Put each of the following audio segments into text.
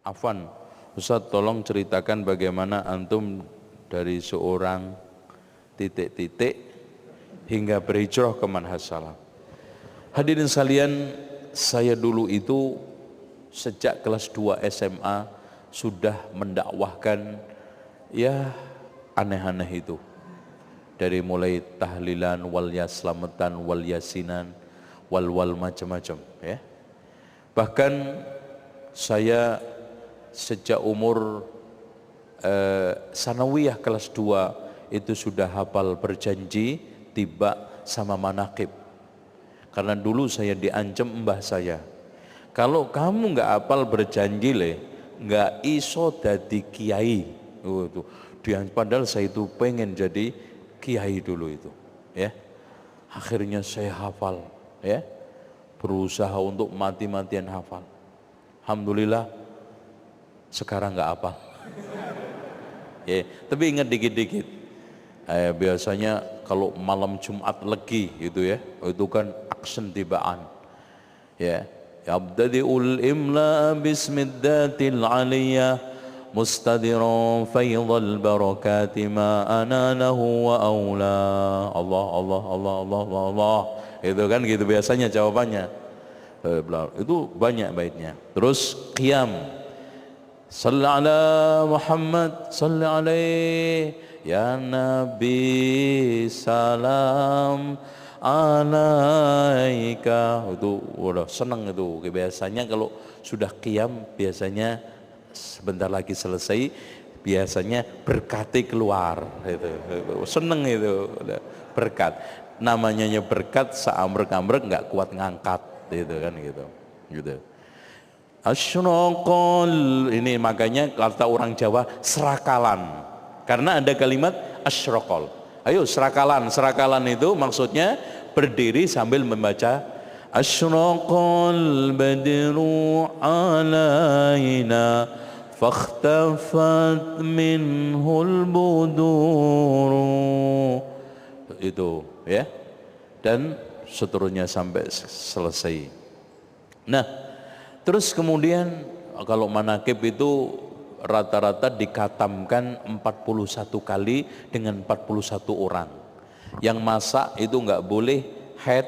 Afwan, Ustaz tolong ceritakan bagaimana antum dari seorang titik-titik hingga berhijrah ke manhaj salaf. Hadirin sekalian, saya dulu itu sejak kelas 2 SMA sudah mendakwahkan ya aneh-aneh itu. Dari mulai tahlilan, wal yaslamatan, wal yasinan, wal macam-macam ya. Bahkan saya sejak umur sanawiyah kelas 2 itu sudah hafal berjanji tiba sama manaqib. Karena dulu saya diancam mbah saya, kalau kamu nggak hafal berjanji nggak iso dadi kiai. Itu padahal saya itu pengen jadi kiai dulu itu ya. Akhirnya saya hafal ya, berusaha untuk mati-matian hafal. Alhamdulillah sekarang nggak apa. Ya, tapi ingat dikit-dikit. Biasanya kalau malam Jumat Legi itu ya, itu kan action tibaan. Ya, yabtadi'ul imla bismiddatil aliyah mustadiran faydhal barakati ma anallahu wa aula. Allah Allah Allah Allah Allah Allah. Itu kan gitu biasanya jawabannya. Itu banyak baitnya. Terus qiyam, salli ala Muhammad, salli alaih ya Nabi, salam alaika. Itu udah seneng itu. Biasanya kalau sudah qiyam biasanya sebentar lagi selesai, biasanya berkati keluar itu. Seneng itu berkat. Namanya berkat, seamrek-amrek nggak kuat ngangkat itu kan gitu. Asyraqal, ini makanya kata orang Jawa serakalan, karena ada kalimat asyraqal. Ayo serakalan, serakalan itu maksudnya berdiri sambil membaca asyraqal badru alaina fakhtafat minhul buduru, itu ya, dan seterusnya sampai selesai. Nah, terus kemudian kalau manaqib itu rata-rata dikatamkan 41 kali dengan 41 orang. Yang masak itu nggak boleh haid,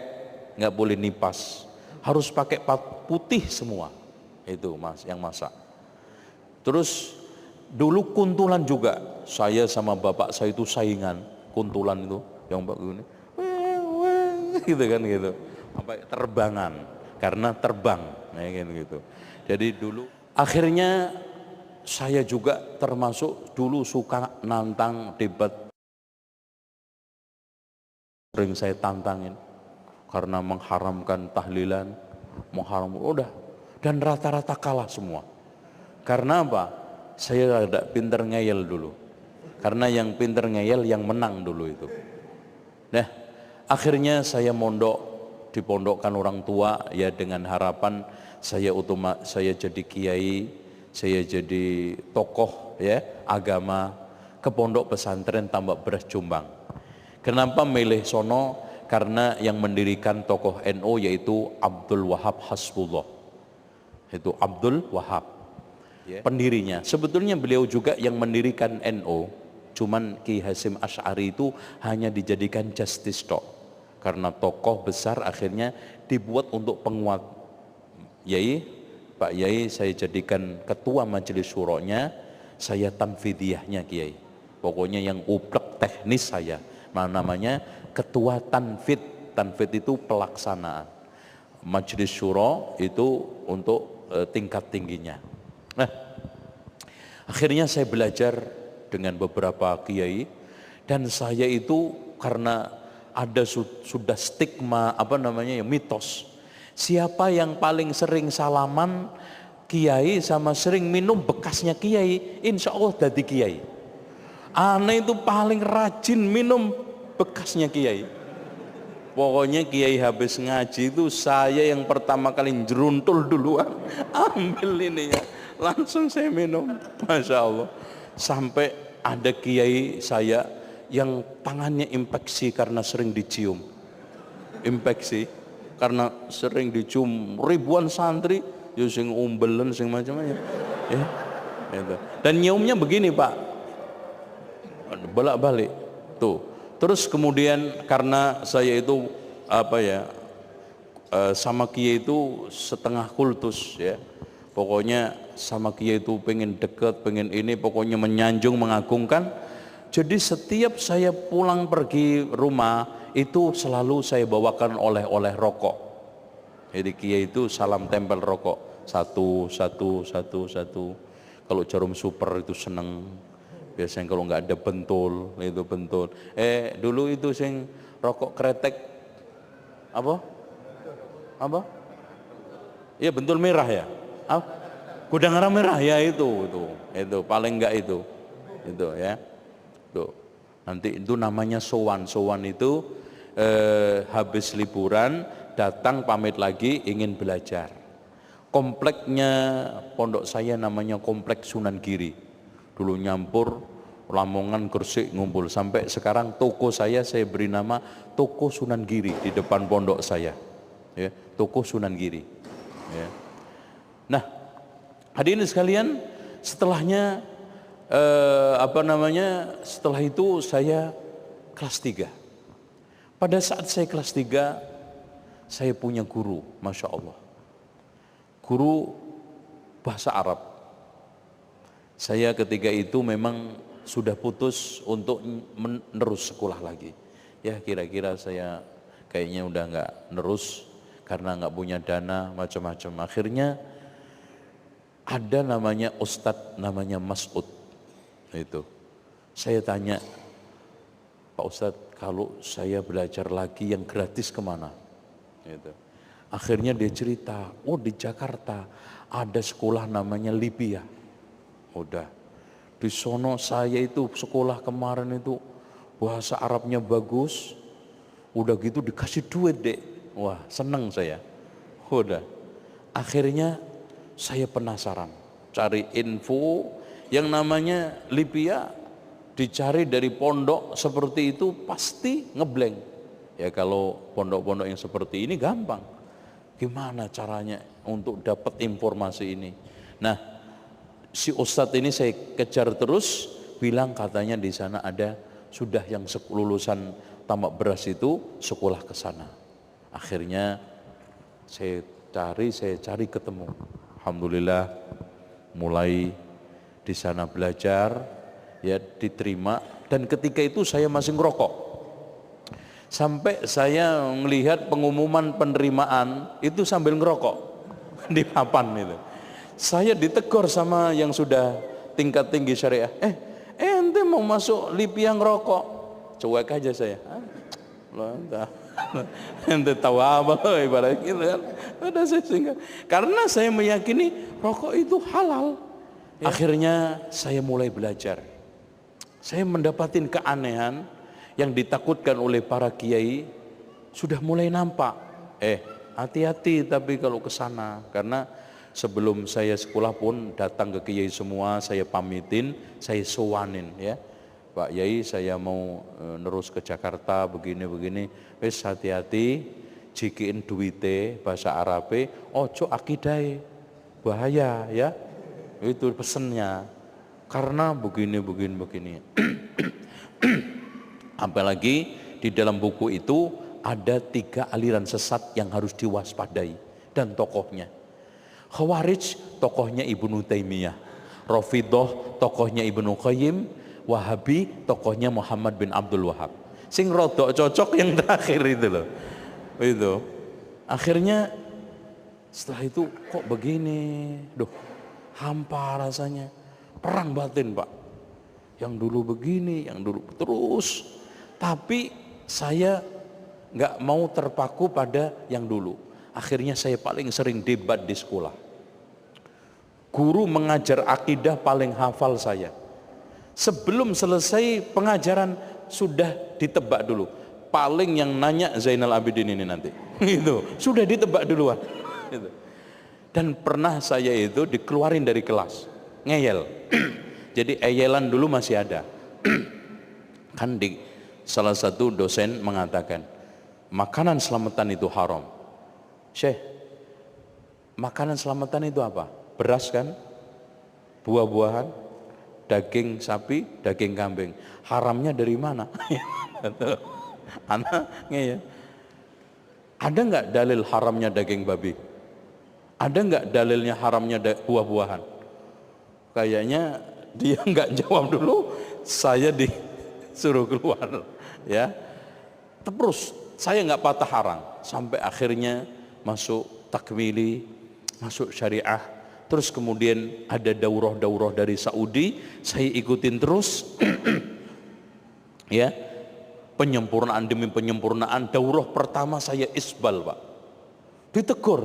nggak boleh nipas, harus pakai putih semua. Itu mas yang masak. Terus dulu kuntulan juga, saya sama bapak saya itu saingan kuntulan itu, yang begini gitu kan gitu, sampai terbangan karena terbang gitu. Jadi dulu akhirnya saya juga termasuk dulu suka nantang debat, sering saya tantangin karena mengharamkan tahlilan, udah, dan rata-rata kalah semua. Karena apa? Saya ada pinter ngeyel dulu, karena yang pinter ngeyel yang menang dulu itu. Nah, akhirnya saya mondok, dipondokkan orang tua ya, dengan harapan saya jadi kiai, saya jadi tokoh ya agama, ke pondok pesantren Tambak Beras Jombang. Kenapa milih sono? Karena yang mendirikan tokoh NU yaitu Abdul Wahab Hasbullah. Itu Abdul Wahab pendirinya. Sebetulnya beliau juga yang mendirikan NU, cuman Ki Hasyim Asy'ari itu hanya dijadikan justice tok. Karena tokoh besar akhirnya dibuat untuk penguat. Yai, Pak Yai saya jadikan ketua majelis syuronya, saya tanfidiyahnya Kiai. Pokoknya yang uplek teknis saya. Namanya ketua tanfid. Tanfid itu pelaksanaan. Majelis syuro itu untuk tingkat tingginya. Nah, akhirnya saya belajar dengan beberapa kiai, dan saya itu karena ada sudah stigma mitos, siapa yang paling sering salaman kiai sama sering minum bekasnya kiai, insya Allah jadi kiai. Aneh itu paling rajin minum bekasnya kiai. Pokoknya kiai habis ngaji itu saya yang pertama kali jeruntul duluan, ambil ini ya, langsung saya minum, masya Allah. Sampai ada kiai saya yang tangannya infeksi karena sering dicium, infeksi karena sering dicium ribuan santri, yo sing umbelen sing macam-macam. Ya. Itu. Dan nyiumnya begini, Pak. Bolak-balik. Tuh. Terus kemudian karena saya itu sama Kiai itu setengah kultus ya. Pokoknya sama Kiai itu pengen deket, pengen ini, pokoknya menyanjung, mengagungkan. Jadi setiap saya pulang pergi rumah itu selalu saya bawakan oleh-oleh rokok. Jadi Kiai itu salam tempel rokok, satu. Kalau jarum super itu seneng. Biasanya kalau nggak ada bentul, itu bentul. Dulu itu sing rokok kretek apa? Iya bentul merah ya. Gudang garam merah ya itu paling enggak itu ya. Tuh. Nanti itu namanya sowan itu habis liburan datang pamit lagi ingin belajar. Kompleknya pondok saya namanya Komplek Sunan Giri. Dulu nyampur Lamongan, Gresik ngumpul sampai sekarang toko saya beri nama Toko Sunan Giri di depan pondok saya. Ya, Toko Sunan Giri. Ya. Nah, hadirin sekalian, setelahnya setelah itu saya kelas 3. Pada saat saya kelas 3, saya punya guru, Masya Allah. Guru bahasa Arab. Saya ketika itu memang sudah putus untuk menerus sekolah lagi. Ya kira-kira saya kayaknya udah nggak nerus karena nggak punya dana macam-macam. Akhirnya ada namanya Ustadz namanya Mas'ud. Itu saya tanya, Pak Ustadz, kalau saya belajar lagi yang gratis kemana? Itu. Akhirnya dia cerita, di Jakarta ada sekolah namanya Libya. Udah di sono saya itu sekolah kemarin itu bahasa Arabnya bagus. Udah gitu dikasih duit deh. Wah seneng saya. Udah. Akhirnya saya penasaran. Cari info yang namanya Libya. Dicari dari pondok seperti itu pasti ngeblank. Ya kalau pondok-pondok yang seperti ini gampang. Gimana caranya untuk dapat informasi ini? Nah, si Ustadz ini saya kejar terus, bilang katanya di sana ada sudah yang lulusan tamak beras itu sekolah ke sana. Akhirnya saya cari ketemu. Alhamdulillah mulai di sana belajar, ya diterima, dan ketika itu saya masih ngerokok. Sampai saya melihat pengumuman penerimaan itu sambil ngerokok di papan itu. Saya ditegur sama yang sudah tingkat tinggi syariah. Ente mau masuk Libya ngerokok? Cuek aja saya. Ente tahu apa loh ibarat gitu kan. Udah saya singkat. Karena saya meyakini rokok itu halal. Ya. Akhirnya saya mulai belajar. Saya mendapatkan keanehan yang ditakutkan oleh para kiai sudah mulai nampak. Hati-hati tapi kalau ke sana, karena sebelum saya sekolah pun datang ke kiai semua, saya pamitin, saya sowanin ya. Pak Yai, saya mau nerus ke Jakarta begini-begini. Wis hati-hati, jikiin duite bahasa Arabe, ojo akidai, bahaya ya. Itu pesennya. Karena begini. Apalagi di dalam buku itu ada 3 aliran sesat yang harus diwaspadai dan tokohnya. Khawarij tokohnya Ibnu Taimiyah, Rafidhah tokohnya Ibnu Qayyim, Wahabi tokohnya Muhammad bin Abdul Wahab. Sing rodok cocok yang terakhir itu loh. Itu. Akhirnya setelah itu kok begini, hampa rasanya. Perang batin Pak. Yang dulu begini, yang dulu terus. Tapi saya nggak mau terpaku pada yang dulu. Akhirnya saya paling sering debat di sekolah. Guru mengajar akidah paling hafal saya. Sebelum selesai pengajaran sudah ditebak dulu. Paling yang nanya Zainal Abidin ini nanti. Itu sudah ditebak duluan. Gitu. Dan pernah saya itu dikeluarin dari kelas, ngeyel. Jadi eyelan dulu masih ada. Kan di salah satu dosen mengatakan makanan selamatan itu haram. Syekh, Makanan selamatan itu apa? Beras kan, buah-buahan, daging sapi, daging kambing. Haramnya dari mana? Anaknya ya. Ada nggak dalil haramnya daging babi? Ada nggak dalilnya haramnya buah-buahan? Kayaknya dia nggak jawab dulu, saya disuruh keluar. Ya, terus saya nggak patah arang sampai akhirnya masuk takmili, masuk syariah. Terus kemudian ada daurah-daurah dari Saudi, saya ikutin terus. Ya, penyempurnaan demi penyempurnaan. Daurah pertama saya isbal, Pak. Ditegur.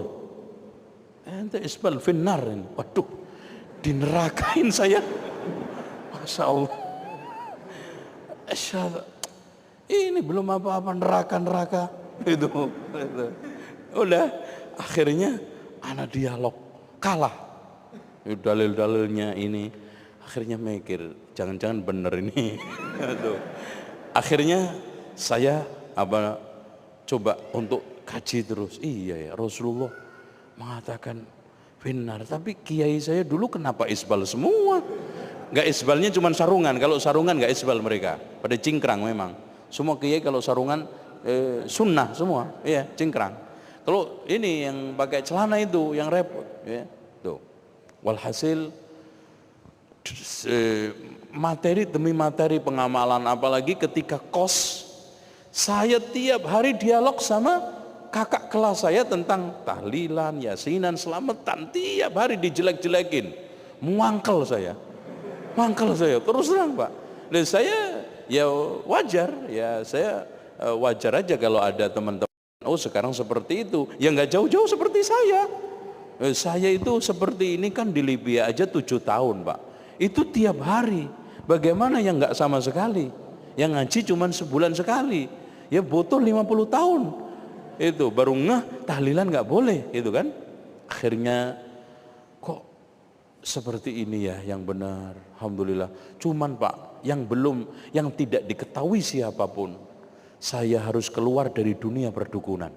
Ente isbal finnar ini. Waduh, dinerakain saya. Masya Allah. Ini belum apa-apa, neraka. Itu. Udah, akhirnya anak dialog, kalah. Dalil-dalilnya ini. Akhirnya mikir, jangan-jangan bener ini. Akhirnya saya coba untuk kaji terus. Iya ya, Rasulullah mengatakan benar, tapi kiai saya dulu kenapa isbal semua? Nggak isbalnya cuma sarungan. Kalau sarungan nggak isbal mereka, pada cingkrang memang. Semua kiai kalau sarungan sunnah semua, iya cingkrang. Kalau ini yang pakai celana itu yang repot, ya. Tuh. Walhasil materi demi materi pengamalan, apalagi ketika kos, saya tiap hari dialog sama kakak kelas saya tentang tahlilan, yasinan, selamatan, tiap hari dijelek-jelekin, mangkel saya terus terang, Pak. Dan saya ya wajar, ya saya wajar aja kalau ada teman-teman sekarang seperti itu, ya nggak jauh-jauh seperti saya itu seperti ini kan di Libya aja 7 tahun, Pak. Itu tiap hari. Bagaimana yang nggak sama sekali? Yang ngaji cuma sebulan sekali, ya butuh 50 tahun. Itu baru tahlilan nggak boleh, itu kan. Akhirnya kok seperti ini ya yang benar. Alhamdulillah. Cuman Pak, yang tidak diketahui siapapun, saya harus keluar dari dunia perdukunan.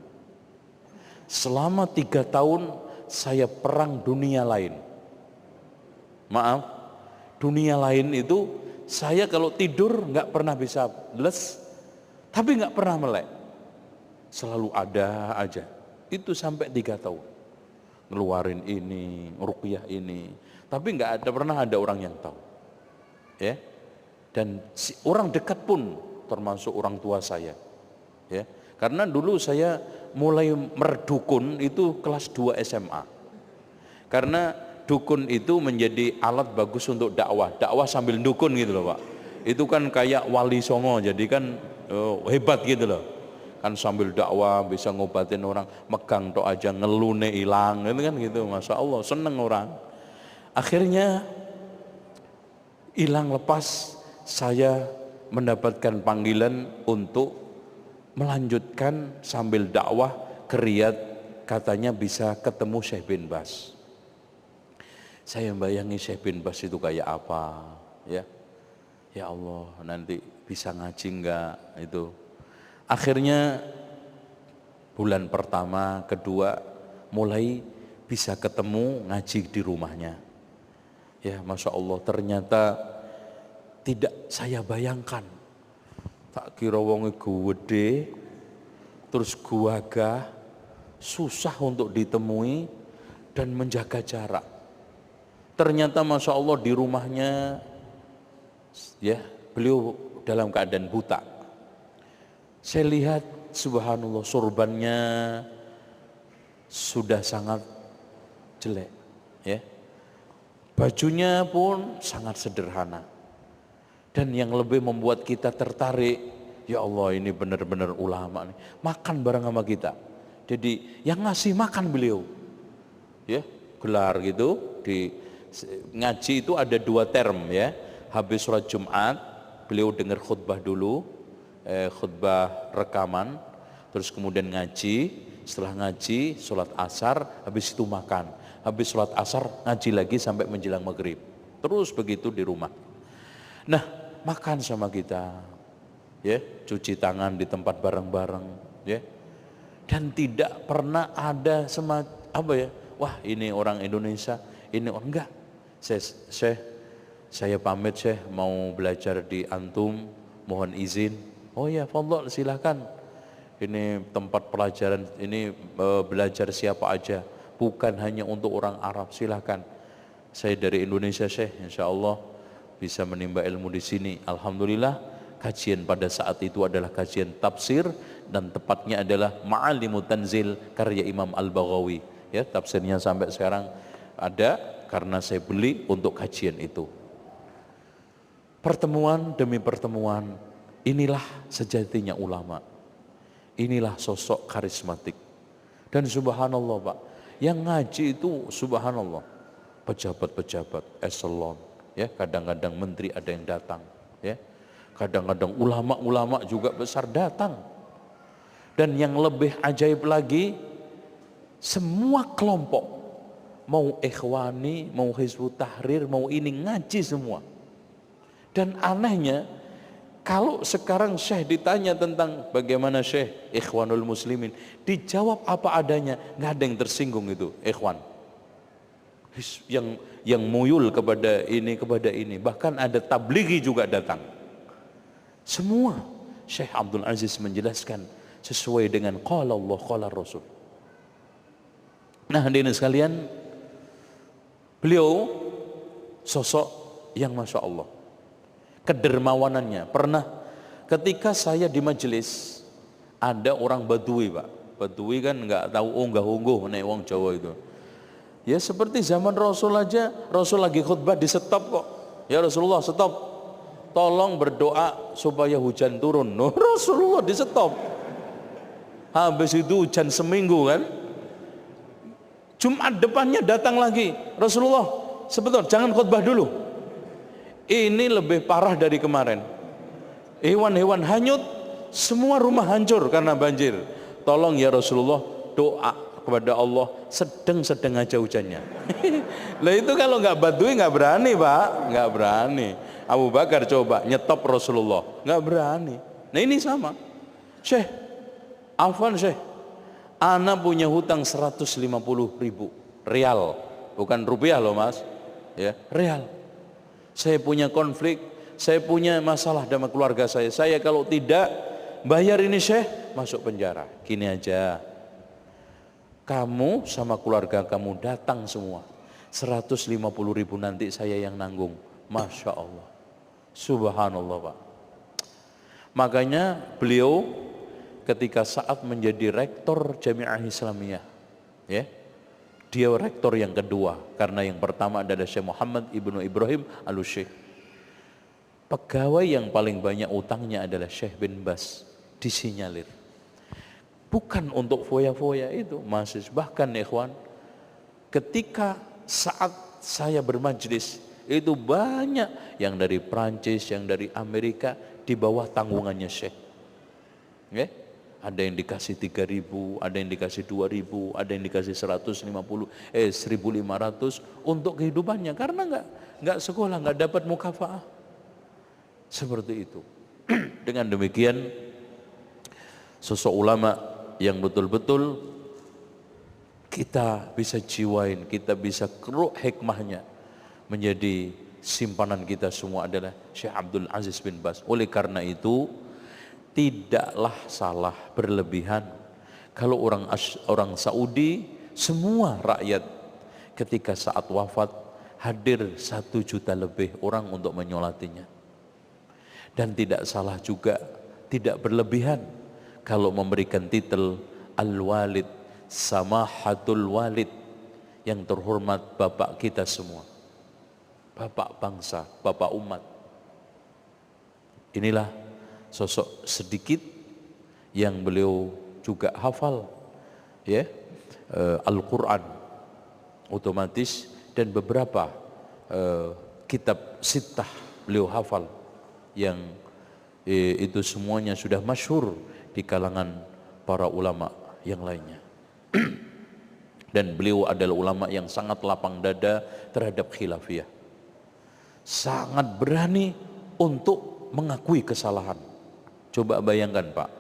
Selama 3 tahun saya perang dunia lain. Maaf, dunia lain itu saya kalau tidur nggak pernah bisa les, tapi nggak pernah melek. Selalu ada aja. Itu sampai 3 tahun. Ngeluarin ini, ruqyah ini. Tapi pernah ada orang yang tahu. Ya. Dan orang dekat pun termasuk orang tua saya. Ya. Karena dulu saya mulai merdukun itu kelas 2 SMA. Karena dukun itu menjadi alat bagus untuk dakwah sambil dukun gitu loh, Pak. Itu kan kayak wali songo, jadi kan hebat gitu loh. Kan sambil dakwah bisa ngobatin orang, megang tok aja ngelune hilang, itu kan gitu. Masya Allah, seneng orang. Akhirnya hilang lepas, saya mendapatkan panggilan untuk melanjutkan sambil dakwah ke Riyadh, katanya bisa ketemu Syekh bin Bas. Saya membayangi Syekh bin Bas itu kayak apa, ya. Ya Allah, nanti bisa ngaji enggak itu. Akhirnya bulan pertama, kedua mulai bisa ketemu ngaji di rumahnya. Ya Masya Allah, ternyata tidak saya bayangkan. Tak kira wonge gede, terus gagah, susah untuk ditemui dan menjaga jarak. Ternyata Masya Allah di rumahnya, ya beliau dalam keadaan buta. Saya lihat subhanallah sorbannya sudah sangat jelek, ya. Bajunya pun sangat sederhana. Dan yang lebih membuat kita tertarik, ya Allah ini benar-benar ulama nih, makan bareng sama kita. Jadi yang ngasih makan beliau, ya gelar gitu di ngaji itu ada 2 term, ya. Habis sholat Jumat beliau dengar khutbah dulu. Khutbah rekaman, terus kemudian ngaji, setelah ngaji sholat asar, habis itu makan, habis sholat asar ngaji lagi sampai menjelang maghrib, terus begitu di rumah. Nah makan sama kita, ya cuci tangan di tempat bareng-bareng, ya, dan tidak pernah ada wah ini orang Indonesia, ini orang enggak. Saya pamit Syekh, mau belajar di antum, mohon izin. Oh ya, fadhol silakan. Ini tempat pelajaran, ini belajar siapa aja, bukan hanya untuk orang Arab, silakan. Saya dari Indonesia Syekh, insya Allah bisa menimba ilmu di sini. Alhamdulillah, kajian pada saat itu adalah kajian tafsir dan tepatnya adalah Ma'alimut Tanzil karya Imam Al-Baghawi. Ya, tafsirnya sampai sekarang ada karena saya beli untuk kajian itu. Pertemuan demi pertemuan, inilah sejatinya ulama. Inilah sosok karismatik. Dan subhanallah Pak, yang ngaji itu subhanallah, pejabat-pejabat, eselon, ya, kadang-kadang menteri ada yang datang, ya. Kadang-kadang ulama-ulama juga besar datang. Dan yang lebih ajaib lagi, semua kelompok, mau ikhwani, mau Hizbut Tahrir, mau ini ngaji semua. Dan anehnya, kalau sekarang Syekh ditanya tentang bagaimana Syekh Ikhwanul Muslimin, dijawab apa adanya, nggak ada yang tersinggung itu ikhwan. Yang muyul kepada ini, bahkan ada tablighi juga datang. Semua Syekh Abdul Aziz menjelaskan sesuai dengan qala Allah qala Rasul. Nah, hadirin sekalian, beliau sosok yang masya Allah, kedermawanannya. Pernah ketika saya di majelis, ada orang Badui Pak. Badui kan nggak tahu unggah-ungguh nek wong Jawa itu. Ya seperti zaman Rasul aja, Rasul lagi khutbah di stop kok. Ya Rasulullah stop, tolong berdoa supaya hujan turun. No, Rasulullah di stop. Habis itu hujan seminggu kan. Jumat depannya datang lagi, Rasulullah sebentar jangan khutbah dulu. Ini lebih parah dari kemarin. Hewan-hewan hanyut, semua rumah hancur karena banjir. Tolong ya Rasulullah, doa kepada Allah, sedang aja hujannya. Lah itu kalau nggak Badui nggak berani Pak, nggak berani. Abu Bakar coba nyetop Rasulullah, nggak berani. Nah ini sama. Syekh, afwan Syekh, ana punya hutang 150.000 rial, bukan rupiah loh Mas, ya rial. Saya punya konflik, saya punya masalah dengan keluarga saya. Saya kalau tidak bayar ini Syekh, masuk penjara. Gini aja, kamu sama keluarga kamu datang semua, 150.000 nanti saya yang nanggung. Masya Allah, subhanallah Pak. Makanya beliau ketika saat menjadi rektor Jami'ah Islamiyah, ya, dia rektor yang kedua, karena yang pertama adalah Syekh Muhammad Ibnu Ibrahim Al-Syekh. Pegawai yang paling banyak utangnya adalah Syekh bin Bas, disinyalir. Bukan untuk foya-foya itu, masih bahkan ikhwan, ketika saat saya bermajlis itu banyak yang dari Prancis, yang dari Amerika di bawah tanggungannya Syekh. Okay? Ada yang dikasih 3.000, ada yang dikasih 2.000, ada yang dikasih 1.500 untuk kehidupannya karena nggak sekolah, nggak dapat mukafaah. Seperti itu. Dengan demikian sosok ulama yang betul-betul kita bisa jiwain, kita bisa keruk hikmahnya menjadi simpanan kita semua adalah Syekh Abdul Aziz bin Baz. Oleh karena itu tidaklah salah berlebihan kalau orang Saudi semua rakyat ketika saat wafat hadir 1 juta lebih orang untuk menyolatinya. Dan tidak salah juga, tidak berlebihan kalau memberikan titel Al-Walid, Samahatul Walid, yang terhormat bapak kita semua, bapak bangsa, bapak umat. Inilah sosok sedikit yang beliau juga hafal, ya, Al-Quran otomatis, dan beberapa kitab sittah beliau hafal, yang itu semuanya sudah masyhur di kalangan para ulama yang lainnya. Dan beliau adalah ulama yang sangat lapang dada terhadap khilafiyah, sangat berani untuk mengakui kesalahan. Coba bayangkan Pak,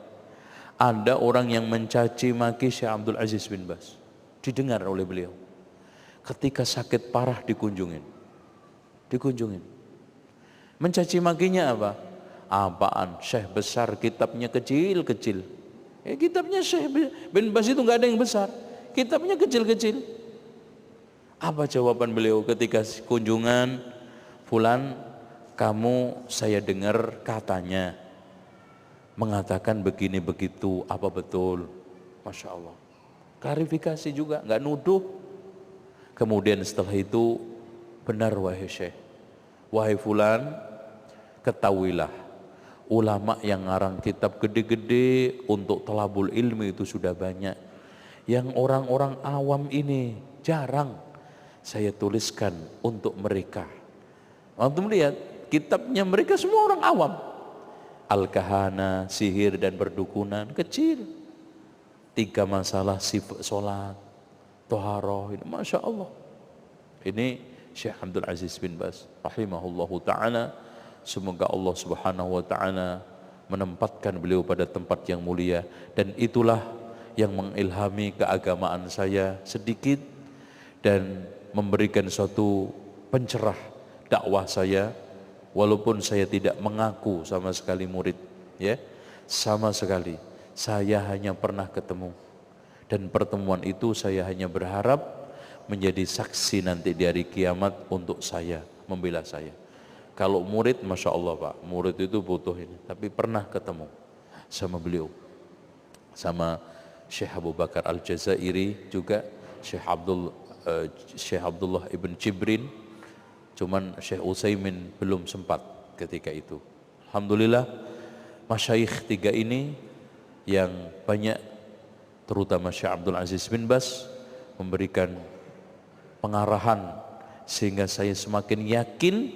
ada orang yang mencaci maki Syekh Abdul Aziz bin Baz, didengar oleh beliau. ketika sakit parah dikunjungin. Mencaci makinya apa? Apaan? Syekh besar, kitabnya kecil-kecil. Kitabnya Syekh bin Baz itu nggak ada yang besar, kitabnya kecil-kecil. Apa jawaban beliau ketika kunjungan? Fulan, kamu saya dengar katanya mengatakan begini begitu, apa betul? Masya Allah. Klarifikasi juga, nggak nuduh. Kemudian setelah itu, benar wahai Syekh, wahai fulan, ketahuilah ulama yang ngarang kitab gede-gede untuk thalabul ilmi itu sudah banyak. Yang orang-orang awam ini jarang saya tuliskan untuk mereka. Waktu melihat kitabnya mereka semua orang awam. Al-kahana, sihir dan perdukunan, kecil. 3 masalah sholat, toharoh, ini Masya Allah. Ini Syekh Abdul Aziz bin Baz rahimahullahu ta'ala. Semoga Allah subhanahu wa ta'ala menempatkan beliau pada tempat yang mulia. Dan itulah yang mengilhami keagamaan saya sedikit dan memberikan suatu pencerah dakwah saya. Walaupun saya tidak mengaku sama sekali murid, ya, sama sekali. Saya hanya pernah ketemu, dan pertemuan itu saya hanya berharap menjadi saksi nanti di hari kiamat untuk saya, membela saya. Kalau murid, Masya Allah Pak, murid itu butuh ini. Tapi pernah ketemu sama beliau, sama Syekh Abu Bakar Al-Jazairi juga, Syekh Abdullah Ibn Jibrin. Cuman Syekh Utsaimin belum sempat ketika itu. Alhamdulillah, masyayikh 3 ini yang banyak, terutama Syekh Abdul Aziz bin Baz, memberikan pengarahan sehingga saya semakin yakin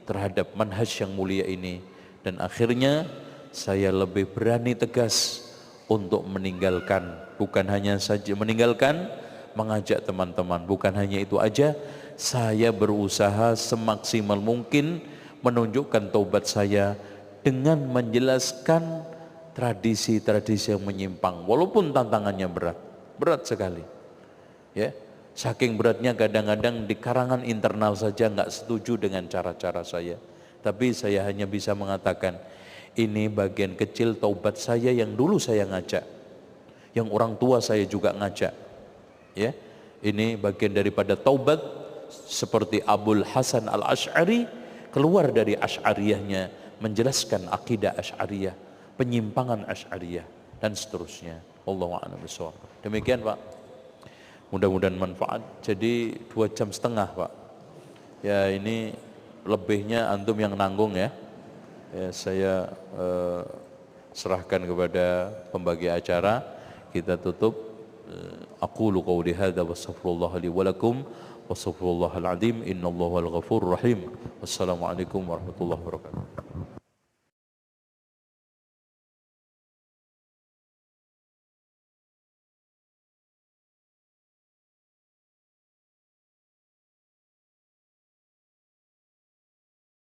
terhadap manhaj yang mulia ini. Dan akhirnya saya lebih berani tegas untuk meninggalkan, bukan hanya saja meninggalkan, mengajak teman-teman. Bukan hanya itu aja, saya berusaha semaksimal mungkin menunjukkan taubat saya dengan menjelaskan tradisi-tradisi yang menyimpang, walaupun tantangannya berat sekali, ya. Saking beratnya kadang-kadang di karangan internal saja nggak setuju dengan cara-cara saya, tapi saya hanya bisa mengatakan ini bagian kecil taubat saya yang dulu saya ngajak, yang orang tua saya juga ngajak, ya. Ini bagian daripada taubat, seperti Abul Hasan Al-Asy'ari keluar dari Asy'ariyahnya, menjelaskan akidah Asy'ariyah, penyimpangan Asy'ariyah dan seterusnya. Wallahu a'lam bishawab. Demikian Pak, mudah-mudahan manfaat. Jadi 2,5 jam Pak, ya. Ini lebihnya antum yang nanggung, ya. Saya serahkan kepada pembagi acara. Kita tutup. Aqulu qawli hadza wa astaghfirullah li wa lakum wa astaghfirullahal azim innallaha al ghafurur rahim. Wassalamualaikum warahmatullahi wabarakatuh.